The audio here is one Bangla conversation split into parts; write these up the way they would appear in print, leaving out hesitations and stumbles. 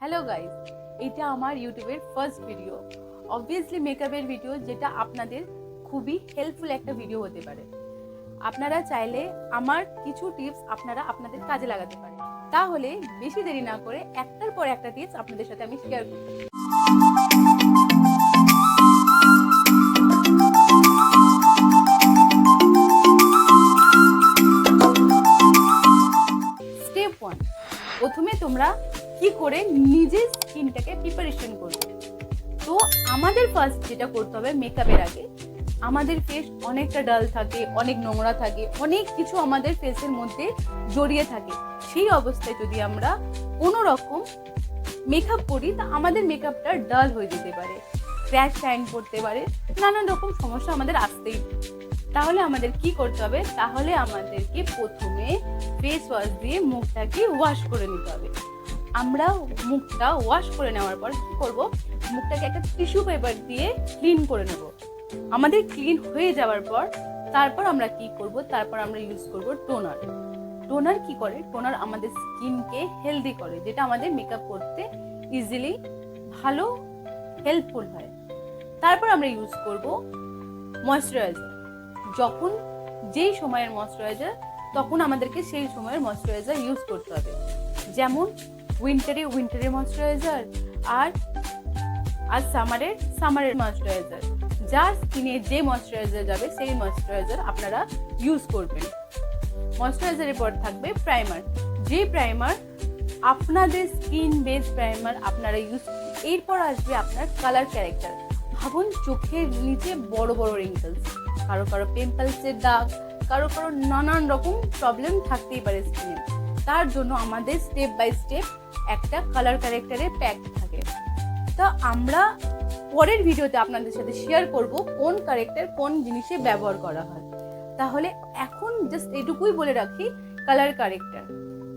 হ্যালো গাইস, এটা আমার ইউটিউবের ফার্স্ট ভিডিও। অবভিয়াসলি মেকআপের ভিডিও, যেটা আপনাদের খুবই হেল্পফুল একটা ভিডিও হতে পারে। আপনারা চাইলে আমার কিছু টিপস আপনারা আপনাদের কাজে লাগাতে পারেন। তাহলে বেশি দেরি না করে একটার পর একটা টিপস আপনাদের সাথে আমি শেয়ার করব। স্টেপ 1, প্রথমে তোমরা কি করে নিজের স্কিনটাকে প্রিপারেশন করবে। তো আমাদের ফার্স্ট যেটা করতে হবে, মেকআপের আগে আমাদের ফেস অনেকটা ডাল থাকে, অনেক নোংরা থাকে, অনেক কিছু আমাদের ফেসের মধ্যে জড়িয়ে থাকে। সেই অবস্থায় যদি আমরা কোনো রকম মেকআপ করি, তা আমাদের মেকআপটা ডাল হয়ে যেতে পারে, ক্র্যাশ শাইন করতে পারে, নানান রকম সমস্যা আমাদের আসতেই। তাহলে আমাদের কি করতে হবে? তাহলে আমাদেরকে প্রথমে ফেস ওয়াশ দিয়ে মুখটাকে ওয়াশ করে নিতে হবে। আমরা মুখটা ওয়াশ করে নেওয়ার পর কি করব? মুখটাকে একটা টিস্যু পেপার দিয়ে ক্লিন করে নেব। আমাদের ক্লিন হয়ে যাওয়ার পর তারপর আমরা কি করব? তারপর আমরা ইউজ করব টোনার। টোনার কি করে? টোনার আমাদের স্কিনকে হেলদি করে, যেটা আমাদের মেকআপ করতে ইজিলি ভালো হেল্পফুল হয়। তারপর আমরা ইউজ করব ময়শ্চারাইজার। যখন যেই সময়ের ময়শ্চারাইজার, তখন আমাদেরকে সেই সময়ের ময়শ্চারাইজার ইউজ করতে হবে। যেমন উইন্টারের ময়শ্চারাইজার, আর সামারের ময়শ্চারাইজার। যার স্কিনে যে ময়শ্চারাইজার যাবে সেই ময়শ্চারাইজার আপনারা ইউজ করবেন। ময়শ্চারাইজারের পর থাকবে প্রাইমার। যে প্রাইমার আপনাদের স্কিন বেস প্রাইমার আপনারা ইউজ। এরপর আসবে আপনার কালার ক্যারেক্টার। ভাবুন, চোখের নিচে বড় বড় রিঙ্কলস, কারো পিম্পলসের দাগ, কারো নানান রকম প্রবলেম থাকতেই পারে স্কিনে। তার জন্য আমাদের স্টেপ বাই স্টেপ একটা কালার ক্যারেক্টারের প্যাক থাকে। তা আমরা পরের ভিডিওতে আপনাদের সাথে শেয়ার করব কোন ক্যারেক্টার কোন জিনিসে ব্যবহার করা হয়। তাহলে এখন জাস্ট এটুকুই বলে রাখি, কালার ক্যারেক্টার।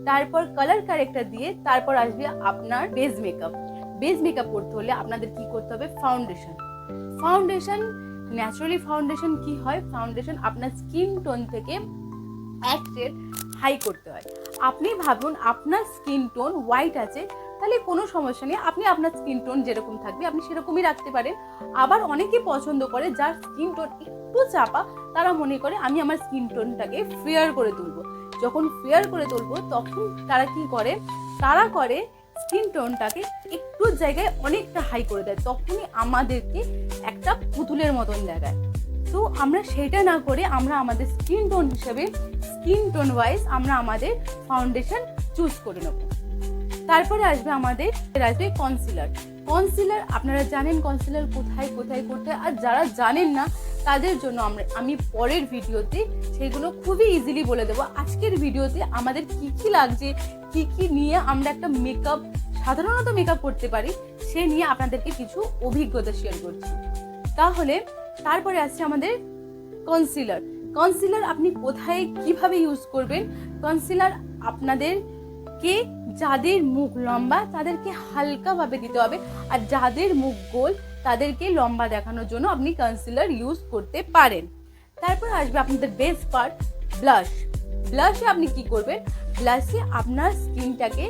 তারপর কালার ক্যারেক্টার দিয়ে তারপর আসবে আপনার বেস মেকআপ। বেস মেকআপ করতে হলে আপনাদের কি করতে হবে? ফাউন্ডেশন। ন্যাচারালি ফাউন্ডেশন কি হয়? ফাউন্ডেশন আপনার স্কিন টোন থেকে এক শেড হাই করতে হয়। আপনি ভাবুন, আপনার স্কিন টোন হোয়াইট আছে, তাহলে কোনো সমস্যা নেই, আপনি আপনার স্কিন টোন যেরকম থাকবে আপনি সেরকমই রাখতে পারেন। আবার অনেকে পছন্দ করে যার স্কিন টোন একটু চাপা, তারা মনে করে আমি আমার স্কিন টোনটাকে ফেয়ার করে তুলবো। যখন ফেয়ার করে তুলবো তখন তারা কি করে? তারা করে স্কিন টোনটাকে একটু জায়গায় অনেকটা হাই করে দেয়, তখনই আমাদেরকে একটা পুতুলের মতন দেখায়। তো আমরা সেটা না করে আমরা আমাদের স্কিন টোন হিসেবে স্কিন টোন ওয়াইজ আমরা আমাদের ফাউন্ডেশন চুজ করে নেব। তারপরে আসবে কনসিলার। আপনারা জানেন কনসিলার কোথায় করতে, আর যারা জানেন না তাদের জন্য আমি পরের ভিডিওতে সেগুলো খুবই ইজিলি বলে দেবো। আজকের ভিডিওতে আমাদের কি লাগছে, কি নিয়ে আমরা একটা সাধারণত মেকআপ করতে পারি, সে নিয়ে আপনাদেরকে কিছু অভিজ্ঞতা শেয়ার করছি। তাহলে তারপরে আসছে আমাদের কনসিলার। আপনি কোথায় কিভাবে ইউজ করবেন? কনসিলার আপনাদেরকে, যাদের মুখ লম্বা তাদেরকে হালকাভাবে দিতে হবে, আর যাদের মুখ গোল তাদেরকে লম্বা দেখানোর জন্য আপনি কনসিলার ইউজ করতে পারেন। তারপর আসবে আপনাদের বেস্ট পার্ট, ব্লাশে আপনি কি করবেন? ব্লাশে আপনার স্কিনটাকে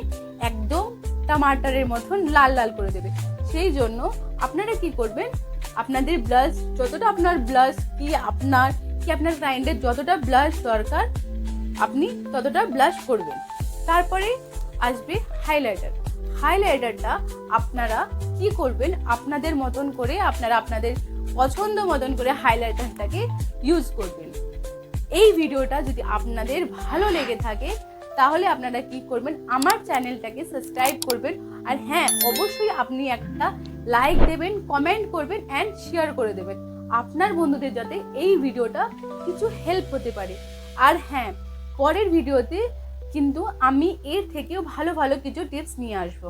একদম টমাটারের মতন লাল লাল করে দেবে। সেই জন্য আপনারা কি করবেন? আপনাদের ব্লাশ যতটা, আপনার ব্লাশ আপনার ক্লায়েন্টের যতটা ব্লাশ দরকার আপনি ততটা ব্লাশ করবেন। তারপরে আসবে হাইলাইটারটা আপনারা কি করবেন? আপনাদের মতন করে আপনাদের পছন্দ মতন করে হাইলাইটারটাকে ইউজ করবেন। এই ভিডিওটা যদি আপনাদের ভালো লেগে থাকে তাহলে আপনারা কি করবেন? আমার চ্যানেলটাকে সাবস্ক্রাইব করবেন, আর হ্যাঁ, অবশ্যই আপনি একটা লাইক দেবেন, কমেন্ট করবেন অ্যান্ড শেয়ার করে দেবেন আপনার বন্ধুদের, যাতে এই ভিডিওটা কিছু হেল্প হতে পারে। আর হ্যাঁ, পরের ভিডিওতে কিন্তু আমি এর থেকেও ভালো কিছু টিপস নিয়ে আসবো।